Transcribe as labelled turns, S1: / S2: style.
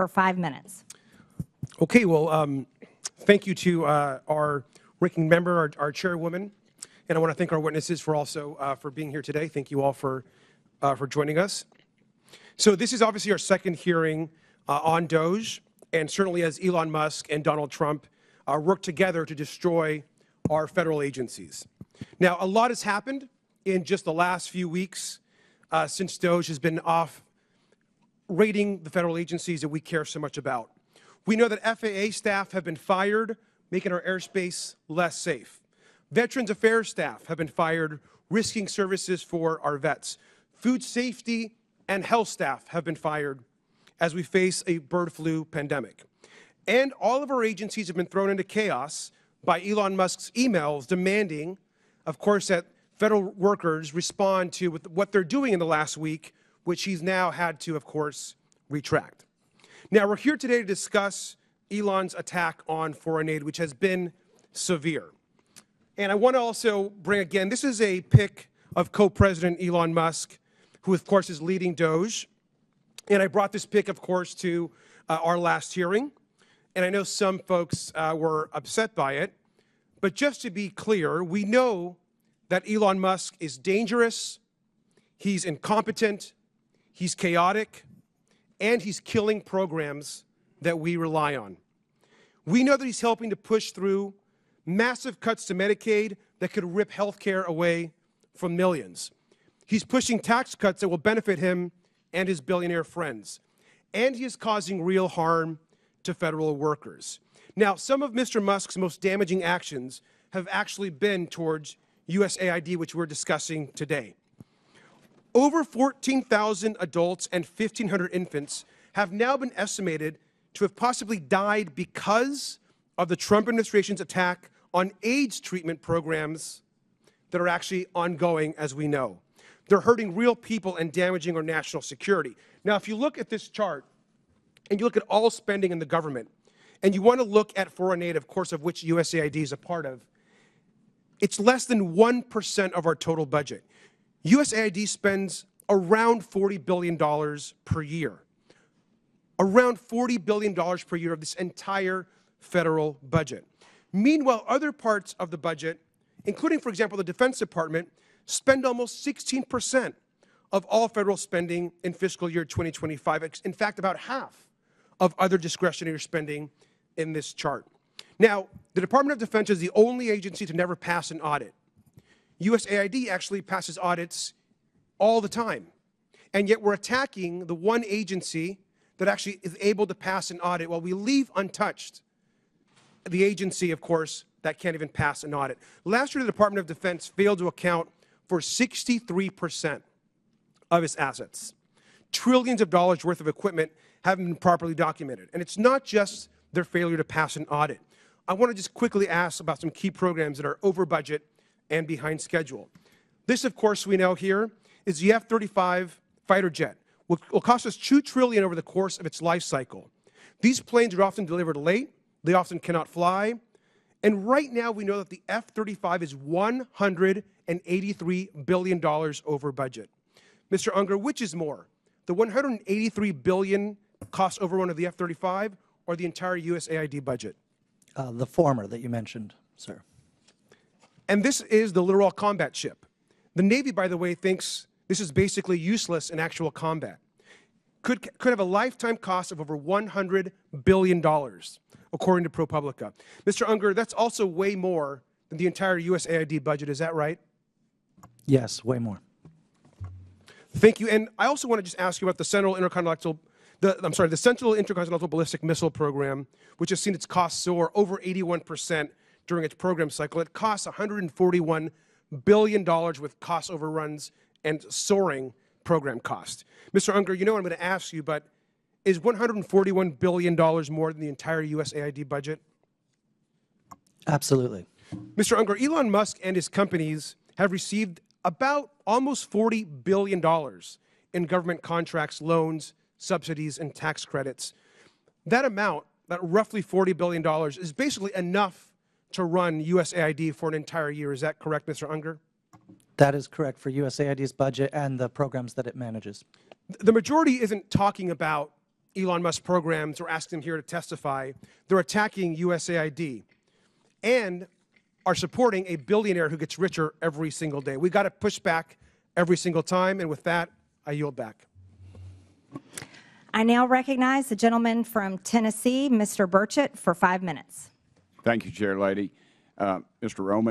S1: for 5 minutes.
S2: Okay, well, thank you to our ranking member, our chairwoman, and I want to thank our witnesses for also for being here today. Thank you all for joining us. So this is obviously our second hearing on DOGE, and certainly as Elon Musk and Donald Trump work together to destroy our federal agencies. Now, a lot has happened in just the last few weeks since DOGE has been off rating the federal agencies that we care so much about. We know that FAA staff have been fired, making our airspace less safe. Veterans Affairs staff have been fired, risking services for our vets. Food safety and health staff have been fired as we face a bird flu pandemic. And all of our agencies have been thrown into chaos by Elon Musk's emails demanding, of course, that federal workers respond to what they're doing in the last week, which he's now had to, of course, retract. Now, we're here today to discuss Elon's attack on foreign aid, which has been severe. And I want to also bring, again, this is a pic of co-president Elon Musk, who, of course, is leading DOGE. And I brought this pic, of course, to our last hearing. And I know some folks were upset by it. But just to be clear, we know that Elon Musk is dangerous, he's incompetent, he's chaotic, and he's killing programs that we rely on. We know that he's helping to push through massive cuts to Medicaid that could rip health care away from millions. He's pushing tax cuts that will benefit him and his billionaire friends. And he is causing real harm to federal workers. Now, some of Mr. Musk's most damaging actions have actually been towards USAID, which we're discussing today. Over 14,000 adults and 1,500 infants have now been estimated to have possibly died because of the Trump administration's attack on AIDS treatment programs that are actually ongoing, as we know. They're hurting real people and damaging our national security. Now, if you look at this chart, and you look at all spending in the government, and you want to look at foreign aid, of course, of which USAID is a part of, it's less than 1% of our total budget. USAID spends around $40 billion per year. Around $40 billion per year of this entire federal budget. Meanwhile, other parts of the budget, including, for example, the Defense Department, spend almost 16% of all federal spending in fiscal year 2025. In fact, about half of other discretionary spending in this chart. Now, the Department of Defense is the only agency to never pass an audit. USAID actually passes audits all the time. And yet we're attacking the one agency that actually is able to pass an audit while we leave untouched the agency, of course, that can't even pass an audit. Last year, the Department of Defense failed to account for 63% of its assets. Trillions of dollars worth of equipment haven't been properly documented. And it's not just their failure to pass an audit. I want to just quickly ask about some key programs that are over budget and behind schedule. This, of course, we know here is the F-35 fighter jet, which will cost us $2 trillion over the course of its life cycle. These planes are often delivered late. They often cannot fly. And right now, we know that the F-35 is $183 billion over budget. Mr. Unger, which is more, the $183 billion cost overrun of the F-35 or the entire USAID budget?
S3: The former that you mentioned, sir.
S2: And this is the Littoral Combat Ship. The Navy, by the way, thinks this is basically useless in actual combat. Could have a lifetime cost of over $100 billion, according to ProPublica. Mr. Unger, that's also way more than the entire USAID budget. Is that right?
S3: Yes, way more.
S2: Thank you. And I also want to just ask you about the Central Intercontinental Ballistic Missile Program, which has seen its costs soar over 81% during its program cycle. It costs $141 billion with cost overruns and soaring program cost. Mr. Unger, you know what I'm going to ask you, but is $141 billion more than the entire USAID budget?
S3: Absolutely.
S2: Mr. Unger, Elon Musk and his companies have received about almost $40 billion in government contracts, loans, subsidies, and tax credits. That amount, that roughly $40 billion, is basically enough to run USAID for an entire year. Is that correct, Mr. Unger?
S3: That is correct for USAID's budget and the programs that it manages.
S2: The majority isn't talking about Elon Musk programs or ask them here to testify, they're attacking USAID and are supporting a billionaire who gets richer every single day. We've got to push back every single time, and with that, I yield back.
S1: I now recognize the gentleman from Tennessee, Mr. Burchett, for 5 minutes.
S4: Thank you, Chair Lady. Mr. Roman.